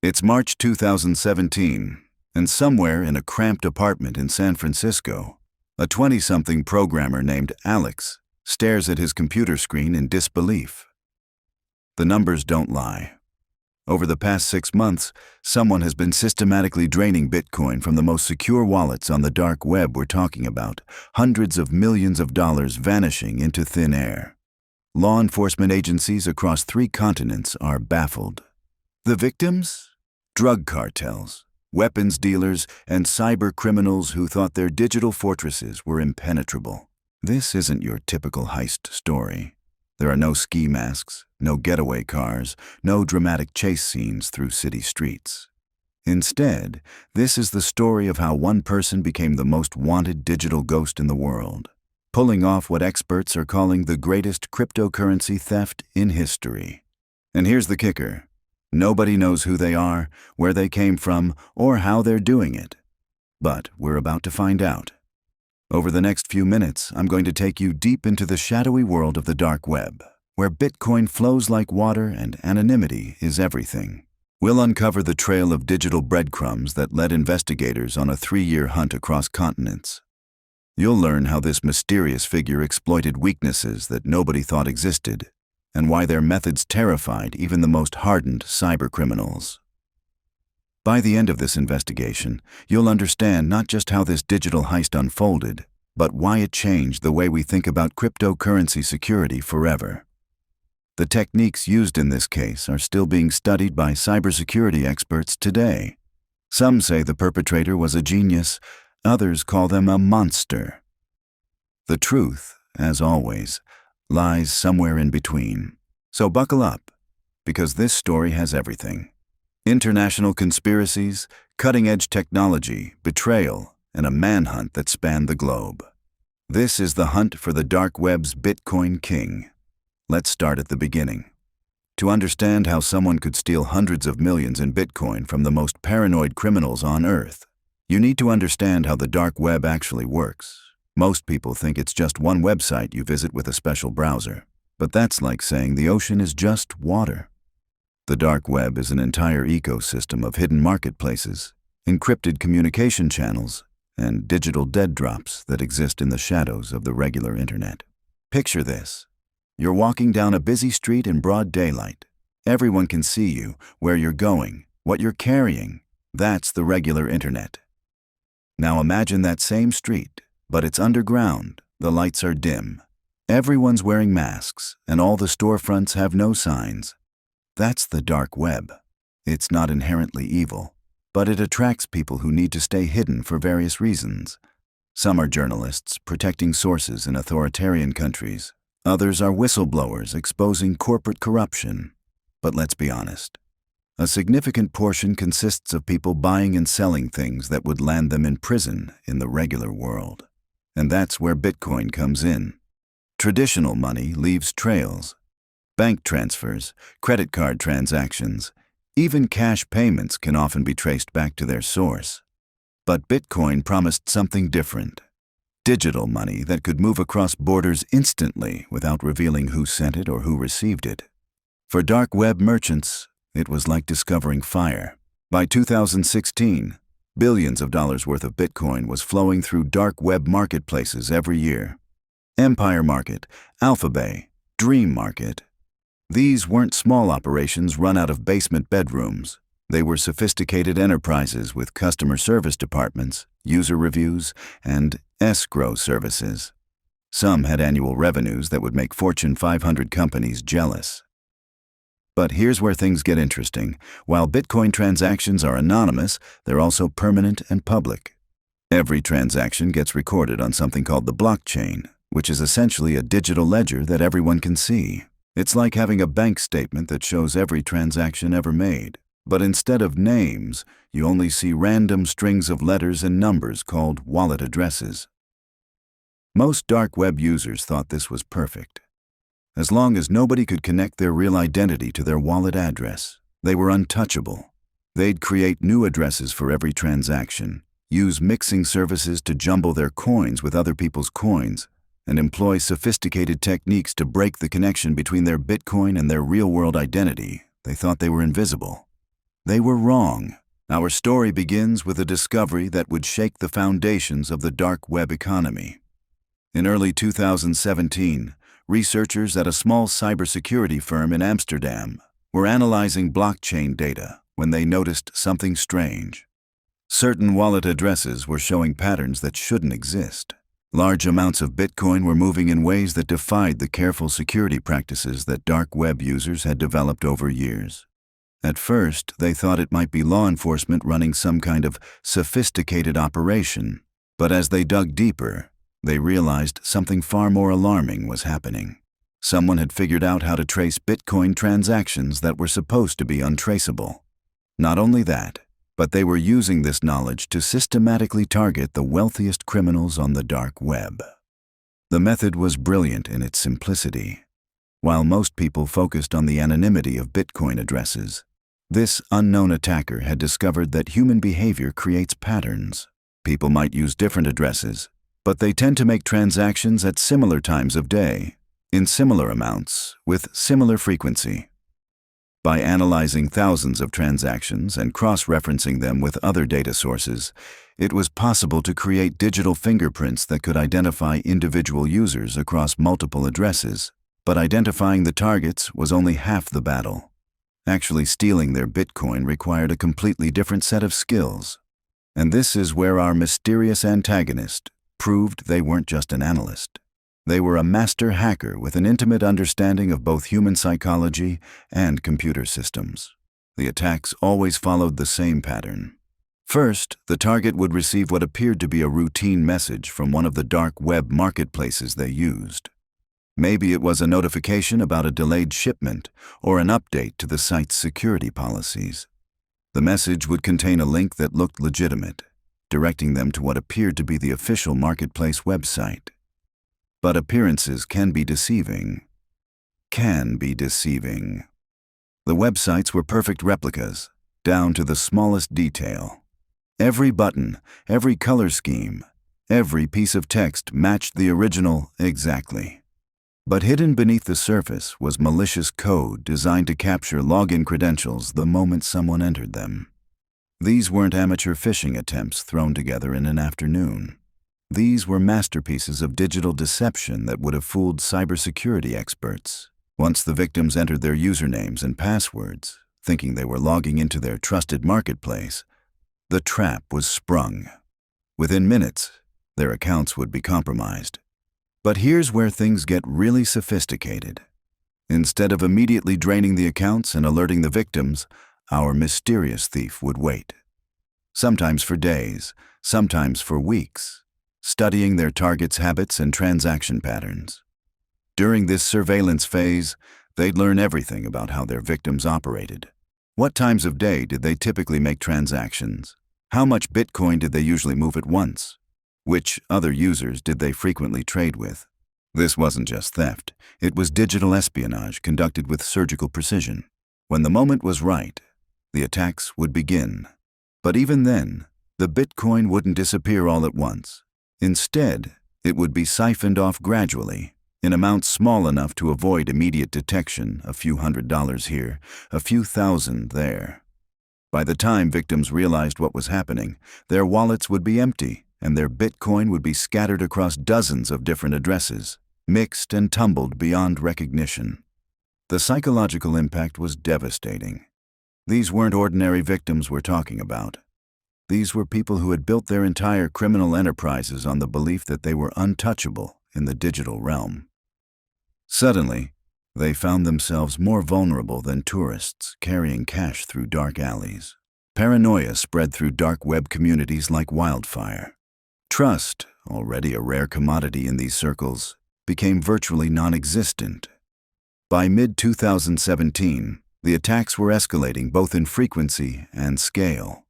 It's March 2017, and somewhere in a cramped apartment in San Francisco, a 20-something programmer named Alex stares at his computer screen in disbelief. The numbers don't lie. Over the past 6 months, someone has been systematically draining Bitcoin from the most secure wallets on the dark web we're talking about, hundreds of millions of dollars vanishing into thin air. Law enforcement agencies across 3 continents are baffled. The victims? Drug cartels, weapons dealers, and cyber criminals who thought their digital fortresses were impenetrable. This isn't your typical heist story. There are no ski masks, no getaway cars, no dramatic chase scenes through city streets. Instead, this is the story of how one person became the most wanted digital ghost in the world, pulling off what experts are calling the greatest cryptocurrency theft in history. And here's the kicker. Nobody knows who they are, where they came from, or how they're doing it. But we're about to find out. Over the next few minutes, I'm going to take you deep into the shadowy world of the dark web, where Bitcoin flows like water and anonymity is everything. We'll uncover the trail of digital breadcrumbs that led investigators on a 3-year hunt across continents. You'll learn how this mysterious figure exploited weaknesses that nobody thought existed, and why their methods terrified even the most hardened cybercriminals. By the end of this investigation, you'll understand not just how this digital heist unfolded, but why it changed the way we think about cryptocurrency security forever. The techniques used in this case are still being studied by cybersecurity experts today. Some say the perpetrator was a genius, others call them a monster. The truth, as always, lies somewhere in between. So buckle up, because this story has everything. International conspiracies, cutting-edge technology, betrayal, and a manhunt that spanned the globe. This is the hunt for the dark web's Bitcoin king. Let's start at the beginning. To understand how someone could steal hundreds of millions in Bitcoin from the most paranoid criminals on Earth, you need to understand how the dark web actually works. Most people think it's just one website you visit with a special browser, but that's like saying the ocean is just water. The dark web is an entire ecosystem of hidden marketplaces, encrypted communication channels, and digital dead drops that exist in the shadows of the regular internet. Picture this. You're walking down a busy street in broad daylight. Everyone can see you, where you're going, what you're carrying. That's the regular internet. Now imagine that same street, but it's underground, the lights are dim. Everyone's wearing masks, and all the storefronts have no signs. That's the dark web. It's not inherently evil, but it attracts people who need to stay hidden for various reasons. Some are journalists protecting sources in authoritarian countries. Others are whistleblowers exposing corporate corruption. But let's be honest. A significant portion consists of people buying and selling things that would land them in prison in the regular world. And that's where Bitcoin comes in. Traditional money leaves trails. Bank transfers, credit card transactions, even cash payments can often be traced back to their source. But Bitcoin promised something different. Digital money that could move across borders instantly without revealing who sent it or who received it. For dark web merchants, it was like discovering fire. By 2016, billions of dollars worth of Bitcoin was flowing through dark web marketplaces every year. Empire Market, Alphabay, Dream Market. These weren't small operations run out of basement bedrooms. They were sophisticated enterprises with customer service departments, user reviews, and escrow services. Some had annual revenues that would make Fortune 500 companies jealous. But here's where things get interesting. While Bitcoin transactions are anonymous, they're also permanent and public. Every transaction gets recorded on something called the blockchain, which is essentially a digital ledger that everyone can see. It's like having a bank statement that shows every transaction ever made. But instead of names, you only see random strings of letters and numbers called wallet addresses. Most dark web users thought this was perfect. As long as nobody could connect their real identity to their wallet address, they were untouchable. They'd create new addresses for every transaction, use mixing services to jumble their coins with other people's coins, and employ sophisticated techniques to break the connection between their Bitcoin and their real-world identity. They thought they were invisible. They were wrong. Our story begins with a discovery that would shake the foundations of the dark web economy. In early 2017, researchers at a small cybersecurity firm in Amsterdam were analyzing blockchain data when they noticed something strange. Certain wallet addresses were showing patterns that shouldn't exist. Large amounts of Bitcoin were moving in ways that defied the careful security practices that dark web users had developed over years. At first, they thought it might be law enforcement running some kind of sophisticated operation, but as they dug deeper, they realized something far more alarming was happening. Someone had figured out how to trace Bitcoin transactions that were supposed to be untraceable. Not only that, but they were using this knowledge to systematically target the wealthiest criminals on the dark web. The method was brilliant in its simplicity. While most people focused on the anonymity of Bitcoin addresses, this unknown attacker had discovered that human behavior creates patterns. People might use different addresses, but they tend to make transactions at similar times of day, in similar amounts, with similar frequency. By analyzing thousands of transactions and cross-referencing them with other data sources, it was possible to create digital fingerprints that could identify individual users across multiple addresses. But identifying the targets was only half the battle. Actually stealing their Bitcoin required a completely different set of skills. And this is where our mysterious antagonist proved they weren't just an analyst. They were a master hacker with an intimate understanding of both human psychology and computer systems. The attacks always followed the same pattern. First, the target would receive what appeared to be a routine message from one of the dark web marketplaces they used. Maybe it was a notification about a delayed shipment or an update to the site's security policies. The message would contain a link that looked legitimate, directing them to what appeared to be the official marketplace website. But appearances can be deceiving. The websites were perfect replicas, down to the smallest detail. Every button, every color scheme, every piece of text matched the original exactly. But hidden beneath the surface was malicious code designed to capture login credentials the moment someone entered them. These weren't amateur phishing attempts thrown together in an afternoon. These were masterpieces of digital deception that would have fooled cybersecurity experts. Once the victims entered their usernames and passwords, thinking they were logging into their trusted marketplace, the trap was sprung. Within minutes, their accounts would be compromised. But here's where things get really sophisticated. Instead of immediately draining the accounts and alerting the victims, our mysterious thief would wait. Sometimes for days, sometimes for weeks, studying their targets' habits and transaction patterns. During this surveillance phase, they'd learn everything about how their victims operated. What times of day did they typically make transactions? How much Bitcoin did they usually move at once? Which other users did they frequently trade with? This wasn't just theft. It was digital espionage conducted with surgical precision. When the moment was right, the attacks would begin. But even then, the Bitcoin wouldn't disappear all at once. Instead, it would be siphoned off gradually, in amounts small enough to avoid immediate detection, a few $100s here, a few thousand there. By the time victims realized what was happening, their wallets would be empty, and their Bitcoin would be scattered across dozens of different addresses, mixed and tumbled beyond recognition. The psychological impact was devastating. These weren't ordinary victims we're talking about. These were people who had built their entire criminal enterprises on the belief that they were untouchable in the digital realm. Suddenly, they found themselves more vulnerable than tourists carrying cash through dark alleys. Paranoia spread through dark web communities like wildfire. Trust, already a rare commodity in these circles, became virtually non-existent. By mid-2017, the attacks were escalating both in frequency and scale.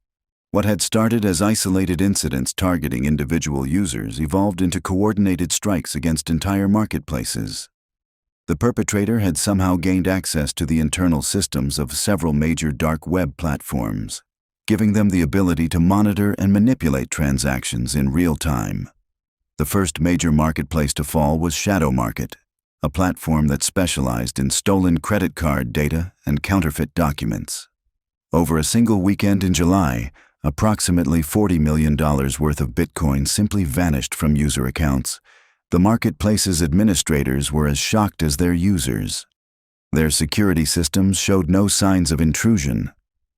What had started as isolated incidents targeting individual users evolved into coordinated strikes against entire marketplaces. The perpetrator had somehow gained access to the internal systems of several major dark web platforms, giving them the ability to monitor and manipulate transactions in real time. The first major marketplace to fall was Shadow Market, a platform that specialized in stolen credit card data and counterfeit documents. Over a single weekend in July, approximately $40 million worth of Bitcoin simply vanished from user accounts. The marketplace's administrators were as shocked as their users. Their security systems showed no signs of intrusion.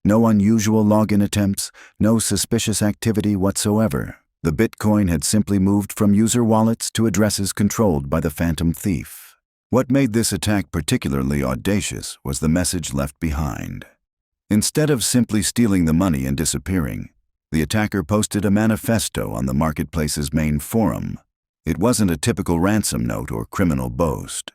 No unusual login attempts, no suspicious activity whatsoever. The Bitcoin had simply moved from user wallets to addresses controlled by the phantom thief. What made this attack particularly audacious was the message left behind. Instead of simply stealing the money and disappearing, the attacker posted a manifesto on the marketplace's main forum. It wasn't a typical ransom note or criminal boast.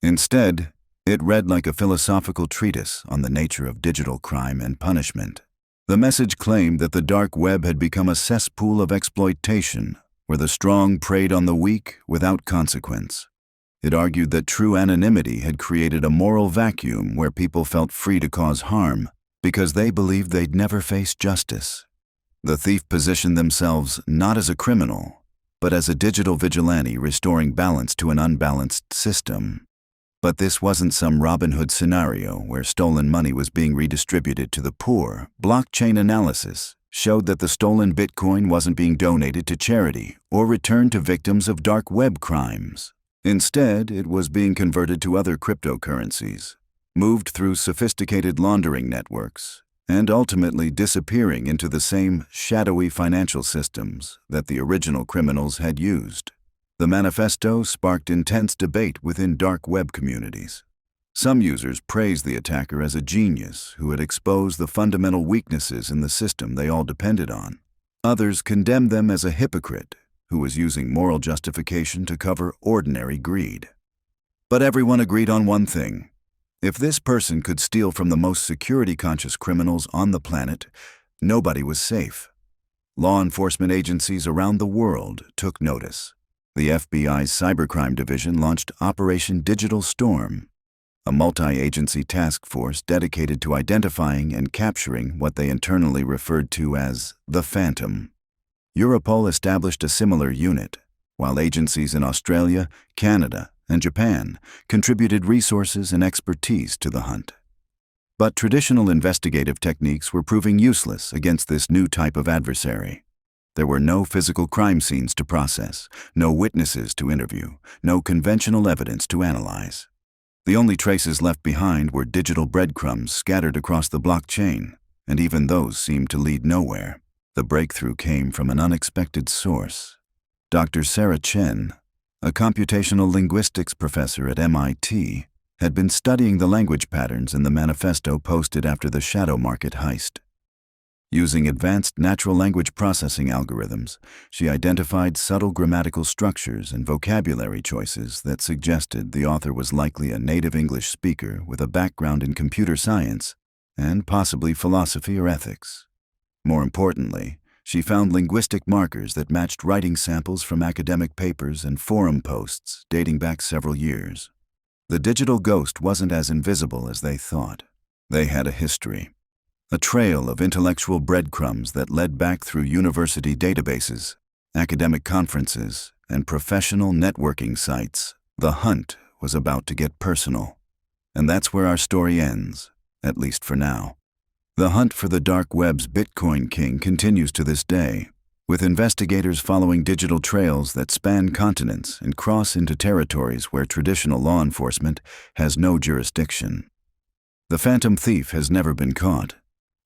Instead, it read like a philosophical treatise on the nature of digital crime and punishment. The message claimed that the dark web had become a cesspool of exploitation, where the strong preyed on the weak without consequence. It argued that true anonymity had created a moral vacuum where people felt free to cause harm because they believed they'd never face justice. The thief positioned themselves not as a criminal, but as a digital vigilante restoring balance to an unbalanced system. But this wasn't some Robin Hood scenario where stolen money was being redistributed to the poor. Blockchain analysis showed that the stolen Bitcoin wasn't being donated to charity or returned to victims of dark web crimes. Instead, it was being converted to other cryptocurrencies, moved through sophisticated laundering networks, and ultimately disappearing into the same shadowy financial systems that the original criminals had used. The manifesto sparked intense debate within dark web communities. Some users praised the attacker as a genius who had exposed the fundamental weaknesses in the system they all depended on. Others condemned them as a hypocrite who was using moral justification to cover ordinary greed. But everyone agreed on one thing. If this person could steal from the most security-conscious criminals on the planet, nobody was safe. Law enforcement agencies around the world took notice. The FBI's cybercrime division launched Operation Digital Storm, a multi-agency task force dedicated to identifying and capturing what they internally referred to as the Phantom. Europol established a similar unit, while agencies in Australia, Canada, and Japan contributed resources and expertise to the hunt. But traditional investigative techniques were proving useless against this new type of adversary. There were no physical crime scenes to process, no witnesses to interview, no conventional evidence to analyze. The only traces left behind were digital breadcrumbs scattered across the blockchain, and even those seemed to lead nowhere. The breakthrough came from an unexpected source. Dr. Sarah Chen, a computational linguistics professor at MIT, had been studying the language patterns in the manifesto posted after the shadow market heist. Using advanced natural language processing algorithms, she identified subtle grammatical structures and vocabulary choices that suggested the author was likely a native English speaker with a background in computer science and possibly philosophy or ethics. More importantly, she found linguistic markers that matched writing samples from academic papers and forum posts dating back several years. The digital ghost wasn't as invisible as they thought. They had a history. A trail of intellectual breadcrumbs that led back through university databases, academic conferences, and professional networking sites. The hunt was about to get personal. And that's where our story ends, at least for now. The hunt for the dark web's Bitcoin king continues to this day, with investigators following digital trails that span continents and cross into territories where traditional law enforcement has no jurisdiction. The phantom thief has never been caught.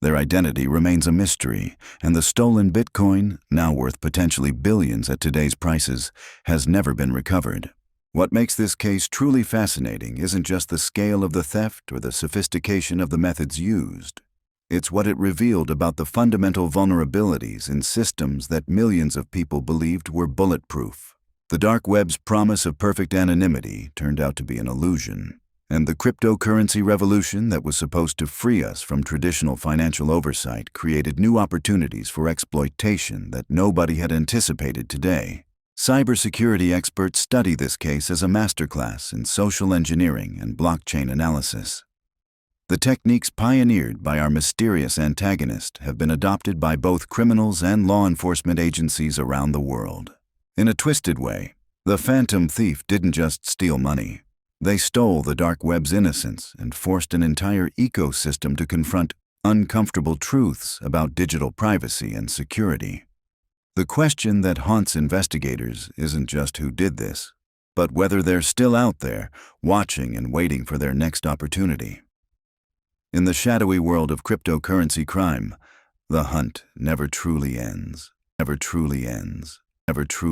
Their identity remains a mystery, and the stolen Bitcoin, now worth potentially billions at today's prices, has never been recovered. What makes this case truly fascinating isn't just the scale of the theft or the sophistication of the methods used. It's what it revealed about the fundamental vulnerabilities in systems that millions of people believed were bulletproof. The dark web's promise of perfect anonymity turned out to be an illusion. And the cryptocurrency revolution that was supposed to free us from traditional financial oversight created new opportunities for exploitation that nobody had anticipated today. Cybersecurity experts study this case as a masterclass in social engineering and blockchain analysis. The techniques pioneered by our mysterious antagonist have been adopted by both criminals and law enforcement agencies around the world. In a twisted way, the phantom thief didn't just steal money. They stole the dark web's innocence and forced an entire ecosystem to confront uncomfortable truths about digital privacy and security. The question that haunts investigators isn't just who did this, but whether they're still out there, watching and waiting for their next opportunity. In the shadowy world of cryptocurrency crime, the hunt never truly ends. Never truly ends. Never truly